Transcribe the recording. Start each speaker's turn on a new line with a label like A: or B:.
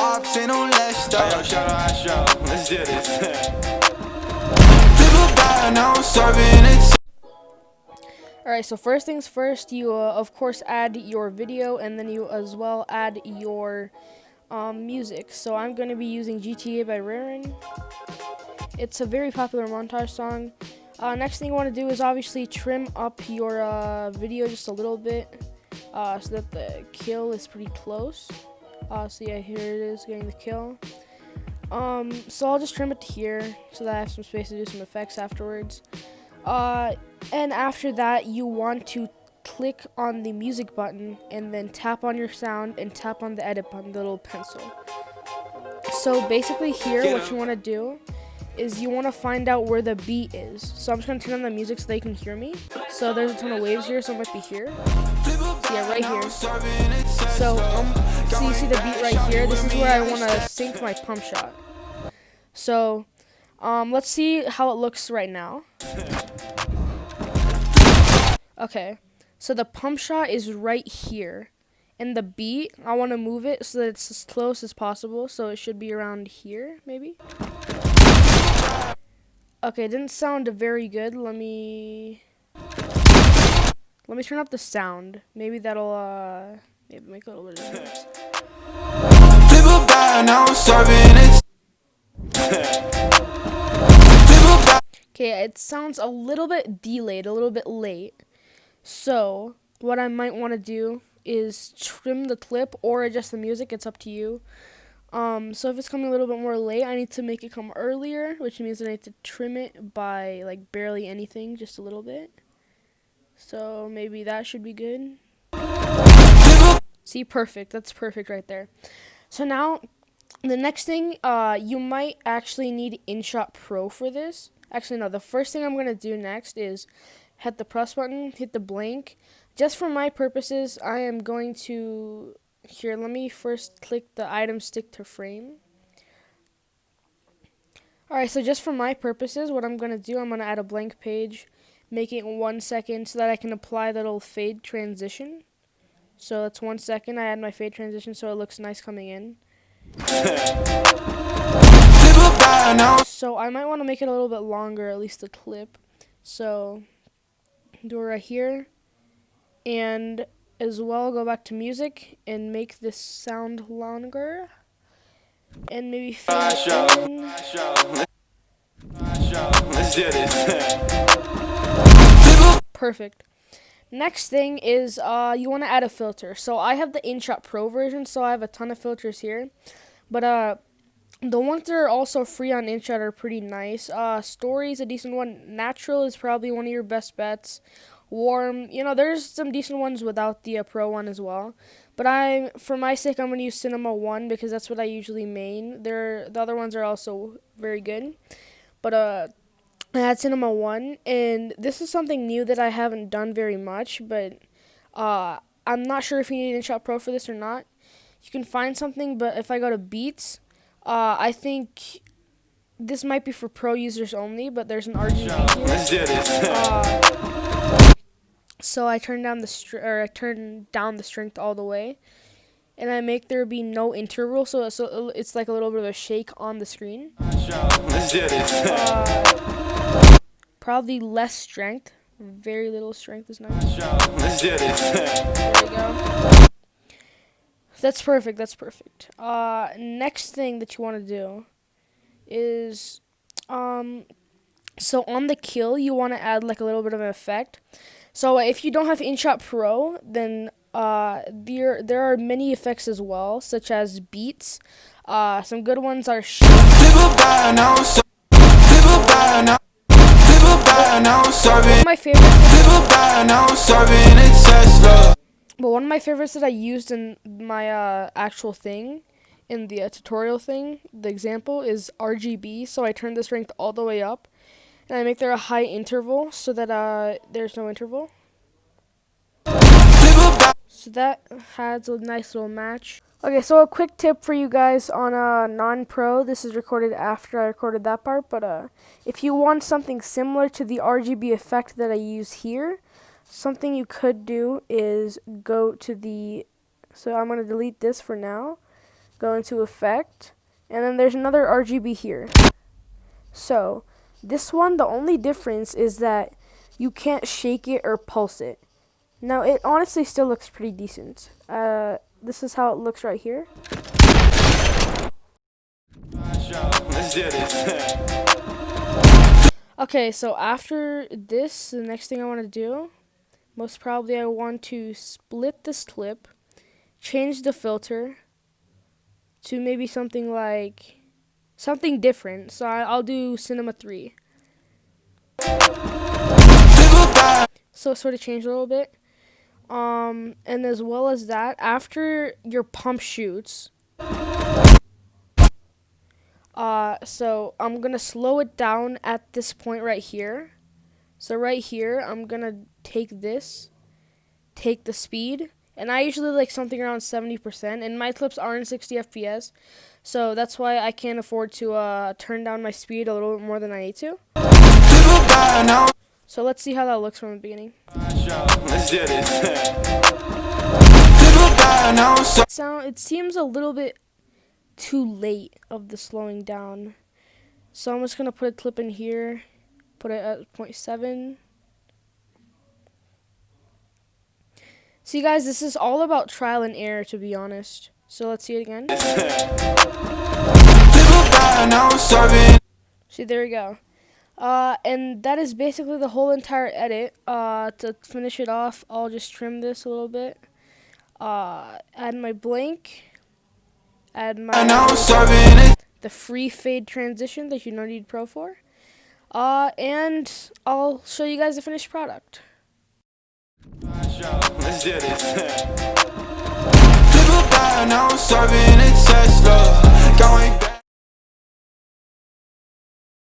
A: ops and on less stuff. Yo, shout out InShot. Let's do this. Now I'm serving it.
B: Alright, so first things first, you of course add your video, and then you as well add your music. So I'm going to be using GTA by Rarin. It's a very popular montage song. Next thing you want to do is obviously trim up your video just a little bit so that the kill is pretty close. So yeah, here it is, getting the kill. So I'll just trim it to here so that I have some space to do some effects afterwards. And after that, you want to click on the music button and then tap on your sound and tap on the edit button, the little pencil. So basically here, what you want to do is you want to find out where the beat is. So I'm just going to turn on the music so they can hear me. So there's a ton of waves here, so it might be here. So yeah, right here. So you see the beat right here. This is where I want to sync my pump shot. So let's see how it looks right now. Okay, so the pump shot is right here. And the beat, I want to move it so that it's as close as possible. So it should be around here, maybe. Okay, it didn't sound very good. Let me turn up the sound. Maybe that'll maybe make a little bit of difference. Okay, it sounds a little bit delayed, a little bit late. So what I might want to do is trim the clip or adjust the music. It's up to you. So if it's coming a little bit more late, I need to make it come earlier, which means that I need to trim it by like barely anything, just a little bit. So maybe that should be good. See, perfect. That's perfect right there. So now the next thing, you might actually need InShot Pro for this. Actually, no, the first thing I'm going to do next is hit the plus button, hit the blank. Just for my purposes, I am going to, here, let me first click the item stick to frame. Alright, so just for my purposes, what I'm going to do, I'm going to add a blank page, make it 1 second so that I can apply that little fade transition. So that's 1 second, I add my fade transition so it looks nice coming in. So I might want to make it a little bit longer, at least the clip. So do it right here, and as well go back to music and make this sound longer, and maybe fade in. Perfect. Next thing is you want to add a filter. So I have the InShot Pro version, so I have a ton of filters here, but the ones that are also free on InShot are pretty nice. Story is a decent one. Natural is probably one of your best bets. Warm, you know, there's some decent ones without the Pro one as well. But for my sake, I'm going to use Cinema 1 because that's what I usually main. The other ones are also very good. But I had Cinema 1, and this is something new that I haven't done very much. But I'm not sure if you need InShot Pro for this or not. You can find something, but if I go to Beats, I think this might be for pro users only, but there's an RGB here. So I turn down the strength all the way, and I make there be no interval, so it's like a little bit of a shake on the screen. Probably less strength, very little strength is nice. There we go. That's perfect, that's perfect. Next thing that you want to do is, so on the kill, you want to add like a little bit of an effect. So if you don't have InShot Pro, then there are many effects as well, such as beats. Some good ones are one of my favorites that I used in my actual thing, in the tutorial thing, the example is RGB. So I turn the strength all the way up, and I make there a high interval so that there's no interval. So that has a nice little match. Okay, so a quick tip for you guys on non-pro. This is recorded after I recorded that part, but if you want something similar to the RGB effect that I use here, something you could do is go to the, so I'm going to delete this for now. Go into effect, and then there's another RGB here. So this one, the only difference is that you can't shake it or pulse it. Now it honestly still looks pretty decent. This is how it looks right here.
A: Let's do this.
B: Okay, so after this, the next thing I want to do, most probably I want to split this clip, change the filter to maybe something different. So I'll do Cinema 3. So sort of change a little bit. And as well as that, after your pump shoots, so I'm gonna slow it down at this point right here. So right here, I'm gonna take the speed, and I usually like something around 70%, and my clips are in 60 FPS, so that's why I can't afford to turn down my speed a little bit more than I need to. So let's see how that looks from the beginning.
A: Let's do this.
B: It seems a little bit too late of the slowing down, so I'm just gonna put a clip in here, put it at 0.7. See guys, this is all about trial and error, to be honest. So let's see it again. See, there we go. And that is basically the whole entire edit. To finish it off, I'll just trim this a little bit. Add my blank. Add the free fade transition that you don't need Pro for. And I'll show you guys the finished product.
A: Let's do this. Now I'm serving a Tesla.